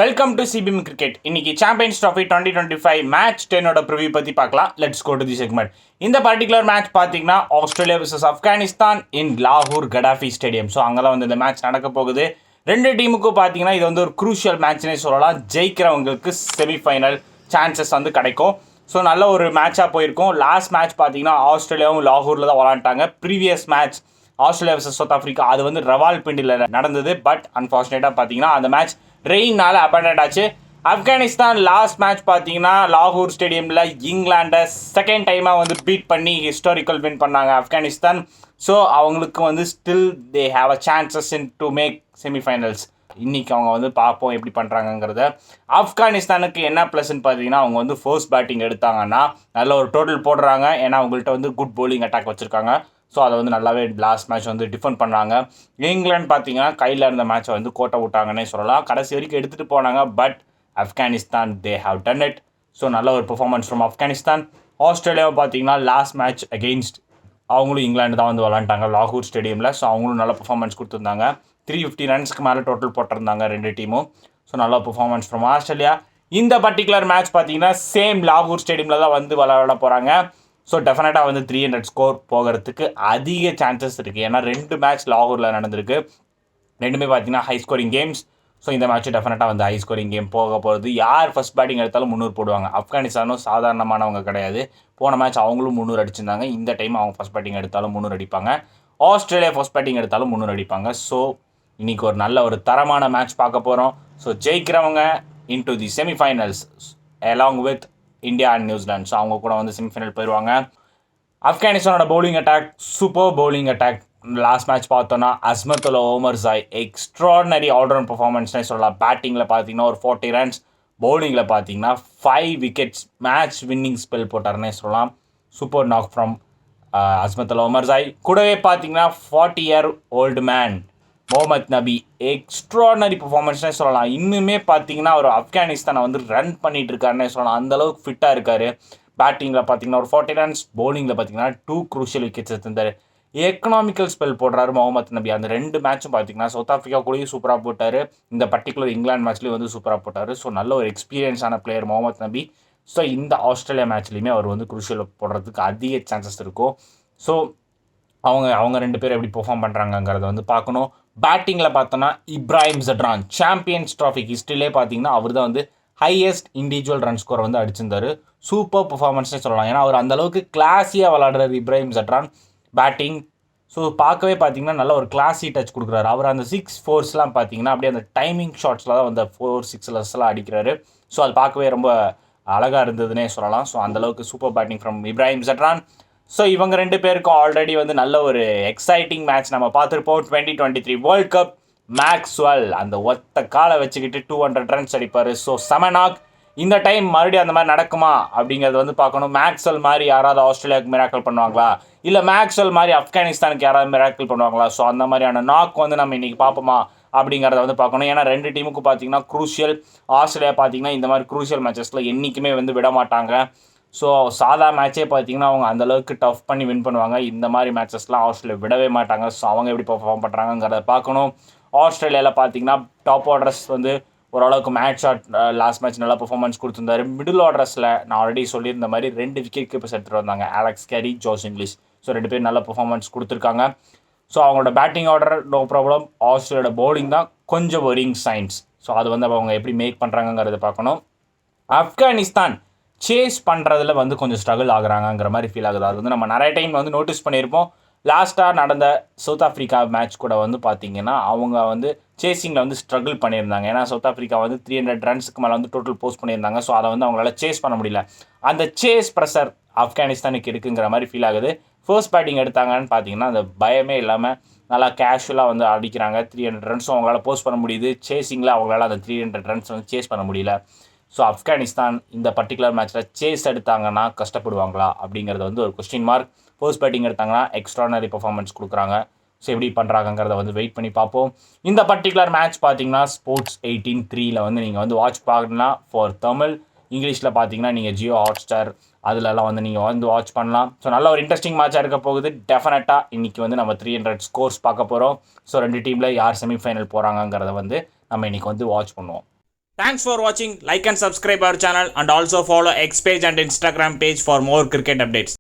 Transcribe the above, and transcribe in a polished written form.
Welcome to CPM cricket. இன்னைக்கு champions trophy 2025 match 10ஓட preview பற்றி பார்க்கலாம். Let's go to the segment. இந்த பர்டிகுலர் மேட்ச் பார்த்தீங்கன்னா ஆஸ்திரேலியா vs ஆப்கானிஸ்தான் இன் லாகூர் கடாஃபி ஸ்டேடியம். ஸோ அங்கெல்லாம் வந்து இந்த மேட்ச் நடக்க போகுது. ரெண்டு டீமுக்கும் பார்த்தீங்கன்னா இது வந்து ஒரு குரூஷியல் மேட்ச்னே சொல்லலாம். ஜெயிக்கிறவங்களுக்கு செமிஃபைனல் சான்சஸ் வந்து கிடைக்கும். ஸோ நல்ல ஒரு மேட்சாக போயிருக்கும். லாஸ்ட் மேட்ச் பார்த்தீங்கன்னா ஆஸ்திரேலியாவும் லாகூரில் தான் விளாண்டாங்க. Previous match Australia vs South Africa அது வந்து ரவால்பிண்டியில் நடந்தது. பட் அன்ஃபார்ச்சுனேட்டாக பார்த்தீங்கன்னா அந்த மேட்ச் ரெயின்னால அபண்டன்ட் ஆச்சு. ஆப்கானிஸ்தான் லாஸ்ட் மேட்ச் பார்த்தீங்கன்னா லாகூர் ஸ்டேடியமில் இங்கிலாண்டை செகண்ட் டைமாக வந்து பீட் பண்ணி ஹிஸ்டாரிக்கல் வின் பண்ணாங்க ஆப்கானிஸ்தான். ஸோ அவங்களுக்கு வந்து still they have a chances in to make semifinals. இன்றைக்கி அவங்க வந்து பார்ப்போம் எப்படி பண்ணுறாங்கங்கிறத. ஆப்கானிஸ்தானுக்கு என்ன ப்ளஸ்ன்னு பார்த்தீங்கன்னா அவங்க வந்து ஃபர்ஸ்ட் பேட்டிங் எடுத்தாங்கன்னா நல்ல ஒரு டோட்டல் போடுறாங்க. ஏன்னா அவங்கள்ட்ட வந்து குட் bowling அட்டாக் வச்சுருக்காங்க. ஸோ அதை வந்து நல்லாவே லாஸ்ட் மேட்ச் வந்து டிஃபெண்ட் பண்ணாங்க. இங்கிலாந்து பார்த்தீங்கன்னா கையில் இருந்த மேட்சை வந்து கோட்டை விட்டாங்கன்னே சொல்லலாம். கடைசி வரைக்கும் எடுத்துகிட்டு போனாங்க. But Afghanistan they have done it. So நல்ல ஒரு பெர்ஃபார்மன்ஸ் ஃப்ரம் ஆப்கானிஸ்தான். ஆஸ்திரேலியாவை பார்த்தீங்கன்னா லாஸ்ட் மேட்ச் அகெயின்ஸ்ட் அவங்களும் இங்கிலாந்து தான் வந்து விளாண்டாங்க லாகூர் ஸ்டேடியமில். ஸோ அவங்களும் நல்ல பெர்ஃபார்மன்ஸ் கொடுத்துருந்தாங்க. 350 ரன்ஸ்க்கு மேலே டோட்டல் போட்டிருந்தாங்க ரெண்டு டீமும். ஸோ நல்ல பெர்ஃபார்மன்ஸ் ஃப்ரம் ஆஸ்திரேலியா. இந்த பர்டிகுலர் மேட்ச் பார்த்தீங்கன்னா சேம் லாகூர் ஸ்டேடியமில் தான் வந்து விளையாட போகிறாங்க. ஸோ டெஃபினட்டாக வந்து 300 ஸ்கோர் போகிறதுக்கு அதிக சான்சஸ் இருக்குது. ஏன்னா ரெண்டு மேட்ச் லாகூரில் நடந்திருக்கு. ரெண்டுமே பார்த்தீங்கன்னா ஹை ஸ்கோரிங் கேம்ஸ். ஸோ இந்த மேட்ச் டெஃபினட்டாக வந்து ஹை ஸ்கோரிங் கேம் போக போகிறது. யார் ஃபஸ்ட் பேட்டிங் எடுத்தாலும் 300 போடுவாங்க. ஆப்கானிஸ்தானும் சாதாரணமானவங்க கிடையாது. போன மேட்ச் அவங்களும் 300 அடிச்சிருந்தாங்க. இந்த டைம் அவங்க ஃபஸ்ட் பேட்டிங் எடுத்தாலும் 300 அடிப்பாங்க. ஆஸ்திரேலியா ஃபஸ்ட் பேட்டிங் எடுத்தாலும் 300 அடிப்பாங்க. ஸோ இன்றைக்கி ஒரு நல்ல ஒரு தரமான மேட்ச் பார்க்க போகிறோம். ஸோ ஜெயிக்கிறவங்க into the semifinals along with India and New Zealand. So அவங்க கூட வந்து செமிஃபைனல் போயிடுவாங்க. ஆப்கானிஸ்தானோட bowling attack super bowling attack. Last match பார்த்தோன்னா அஸ்மத்துல் ஒமர்சாய் எக்ஸ்ட்ராடனரி ஆல்ரவுண்ட் பர்ஃபார்மன்ஸ்னே சொல்லலாம். பேட்டிங்கில் பார்த்தீங்கன்னா ஒரு 40 ரன்ஸ், பவுலிங்கில் பார்த்தீங்கன்னா 5 விக்கெட்ஸ், மேட்ச் வின்னிங் ஸ்பெல் போட்டார்னே சொல்லலாம். Super knock from Azmatullah Omarzai. கூடவே பார்த்தீங்கன்னா 40-year old மேன் முகமது நபி எக்ஸ்ட்ராடனரி பர்ஃபார்மன்ஸ்னே சொல்லலாம். இன்னுமே பார்த்தீங்கன்னா ஒரு ஆப்கானிஸ்தானை வந்து ரன் பண்ணிட்டு இருக்காருன்னே சொல்லலாம். அந்தளவுக்கு ஃபிட்டாக இருக்கார். பேட்டிங்கில் பார்த்தீங்கன்னா ஒரு 40 ரன்ஸ், பவுலிங்கில் பார்த்தீங்கன்னா 2 crucial விக்கெட்ஸ் எடுத்திருந்தார். எக்கனாமிக்கல் ஸ்பெல் போடுறாரு முகமது நபி. அந்த ரெண்டு மேட்சும் பார்த்தீங்கன்னா சவுத் ஆஃப்ரிக்கா கூடயும் சூப்பராக போட்டார். இந்த பர்டிகுலர் இங்கிலாந்து மேட்ச்லேயும் வந்து சூப்பராக போட்டார். ஸோ நல்ல ஒரு எக்ஸ்பீரியன்ஸான பிளேயர் முகமது நபி. ஸோ இந்த ஆஸ்திரேலியா மேட்ச்லேயுமே அவர் வந்து குரூஷியல் போடுறதுக்கு அதிக சான்சஸ் இருக்கும். ஸோ அவங்க ரெண்டு பேரும் எப்படி பெர்ஃபார்ம் பண்ணுறாங்கங்கிறத வந்து பார்க்கணும். பேட்டிங்கில் பார்த்தோன்னா இப்ராஹிம் ஜட்ரான் சாம்பியன்ஸ் ட்ராஃபி ஹிஸ்ட்ரியிலே பார்த்தீங்கன்னா அவர் தான் வந்து ஹையஸ்ட் இண்டிவிஜுவல் ரன் ஸ்கோர் வந்து அடிச்சிருந்தார். சூப்பர் பெர்ஃபார்மன்ஸ்னே சொல்லலாம். ஏன்னா அவர் அந்தளவுக்கு கிளாஸியாக விளாடுறாரு இப்ராஹிம் ஜட்ரான் பேட்டிங். ஸோ பார்க்கவே பார்த்தீங்கன்னா நல்ல ஒரு கிளாஸி டச் கொடுக்குறாரு. அவர் அந்த 6-4ஸ்லாம் பார்த்தீங்கன்னா அப்படியே அந்த டைமிங் ஷாட்ஸில் தான் வந்து 4-6 அடிக்கிறாரு. ஸோ அது பார்க்கவே ரொம்ப அழகாக இருந்ததுன்னே சொல்லலாம். ஸோ அந்தளவுக்கு super batting from Ibrahim Zadran. So இவங்க ரெண்டு பேருக்கும் ஆல்ரெடி வந்து நல்ல ஒரு எக்ஸைட்டிங் மேட்ச் நம்ம பார்த்துருப்போம். 2023 வேர்ல்ட் கப். மேக்ஸ்வெல் அந்த ஒத்த காலை வச்சுக்கிட்டு 200 ரன்ஸ் அடிப்பார். ஸோ செமனாக். இந்த டைம் மறுபடியும் அந்த மாதிரி நடக்குமா அப்படிங்கிறது வந்து பார்க்கணும். மேக்ஸ்வெல் மாதிரி யாராவது ஆஸ்திரேலியாவுக்கு மிராக்கிள் பண்ணுவாங்களா, இல்லை மேக்ஸ்வெல் மாதிரி ஆப்கானிஸ்தானுக்கு யாராவது மிராக்கிள் பண்ணுவாங்களா? ஸோ அந்த மாதிரியான நாக் வந்து நம்ம இன்றைக்கி பார்ப்போமா அப்படிங்கிறத வந்து பார்க்கணும். ஏன்னா ரெண்டு டீமுக்கு பார்த்தீங்கன்னா குரூஷியல். ஆஸ்திரேலியா பார்த்தீங்கன்னா இந்த மாதிரி குரூஷியல் மேட்சஸில் என்றைக்குமே வந்து விட மாட்டாங்க. ஸோ சாதா மேட்சே பார்த்தீங்கன்னா அவங்க அந்தளவுக்கு டஃப் பண்ணி வின் பண்ணுவாங்க. இந்த மாதிரி மேட்சஸ்லாம் ஆஸ்திரேலியா விடவே மாட்டாங்க. ஸோ அவங்க எப்படி பெர்ஃபார்ம் பண்ணுறாங்கிறத பார்க்கணும். ஆஸ்திரேலியாவில் பார்த்தீங்கன்னா டாப் ஆர்டர்ஸ் வந்து ஓரளவுக்கு மேட்ச் ஷாட் லாஸ்ட் மேட்ச் நல்லா பெர்ஃபார்மன்ஸ் கொடுத்துருந்தாரு. மிடில் ஆர்டர்ஸில் நான் ஆல்ரெடி சொல்லியிருந்த மாதிரி 2 விக்கெட் கீப்பர்ஸ் எடுத்துகிட்டு வந்தாங்க, Alex Carey, Josh Inglis. So ரெண்டு பேரும் நல்ல பெர்ஃபார்மன்ஸ் கொடுத்துருக்காங்க. ஸோ அவங்களோட பேட்டிங் ஆர்டர் நோ ப்ராப்ளம். ஆஸ்திரேலியோட பவுலிங் தான் கொஞ்சம் வரிங் சைன்ஸ். ஸோ அது வந்து அவங்க எப்படி மேக் பண்ணுறாங்கங்கிறத பார்க்கணும். ஆப்கானிஸ்தான் சேஸ் பண்ணுறதுல வந்து கொஞ்சம் ஸ்ட்ரகிள் ஆகுறாங்கிற மாதிரி ஃபீல் ஆகுது. அது வந்து நம்ம நிறைய டைம் வந்து நோட்டீஸ் பண்ணியிருப்போம். லாஸ்ட்டாக நடந்த சவுத் ஆஃப்ரிக்கா மேட்ச் கூட வந்து பார்த்திங்கன்னா அவங்க வந்து சேசிங்கில் வந்து ஸ்ட்ரகிள் பண்ணியிருந்தாங்க. ஏன்னா சவுத் ஆஃப்ரிக்கா வந்து 300 ரன்ஸுக்கு மேலே வந்து டோட்டல் போஸ்ட் பண்ணியிருந்தாங்க. ஸோ அதை வந்து அவங்களால சேஸ் பண்ண முடியல. அந்த சேஸ் ப்ரெஷர் ஆப்கானிஸ்தானுக்கு இருக்குங்கிற மாதிரி ஃபீல் ஆகுது. ஃபர்ஸ்ட் பேட்டிங் எடுத்தாங்கன்னு பார்த்தீங்கன்னா அந்த பயமே இல்லாமல் நல்லா கேஷுவலாக வந்து அடிக்கிறாங்க. 300 ரன்ஸும் அவங்களால போஸ்ட் பண்ண முடியுது. சேசிங்கில் அவங்களால அந்த 300 ரன்ஸ் வந்து சேஸ் பண்ண முடியல. ஸோ ஆப்கானிஸ்தான் இந்த பர்டிகுலர் மேட்ச்சில் சேஸ் எடுத்தாங்கன்னா கஷ்டப்படுவாங்களா அப்படிங்கிறது வந்து ஒரு கொஸ்டின் மார்க். ஃபர்ஸ்ட் பேட்டிங் எடுத்தாங்கன்னா எக்ஸ்ட்ரானரி பர்ஃபார்மன்ஸ் கொடுக்குறாங்க. ஸோ எப்படி பண்ணுறாங்கிறத வந்து வெயிட் பண்ணி பார்ப்போம். இந்த பர்டிகுலர் மேட்ச் பார்த்தீங்கன்னா ஸ்போர்ட்ஸ் 18-3 வந்து நீங்கள் வந்து வாட்ச் பார்க்கலாம். ஃபார் தமிழ், இங்கிலீஷில் பார்த்தீங்கன்னா நீங்கள் ஜியோ ஹாட்ஸ்டார் அதிலெல்லாம் வந்து நீங்கள் வந்து வாட்ச் பண்ணலாம். ஸோ நல்ல ஒரு இன்ட்ரெஸ்டிங் மேட்சாக இருக்க போகுது. டெஃபினட்டாக இன்றைக்கி வந்து நம்ம 300 ஸ்கோர்ஸ் பார்க்க போகிறோம். ஸோ ரெண்டு டீமில் யார் செமிஃபைனல் போகிறாங்கங்கிறத வந்து நம்ம இன்றைக்கி வந்து வாட்ச் பண்ணுவோம். Thanks for watching. Like and subscribe our channel and also follow X page and Instagram page for more cricket updates.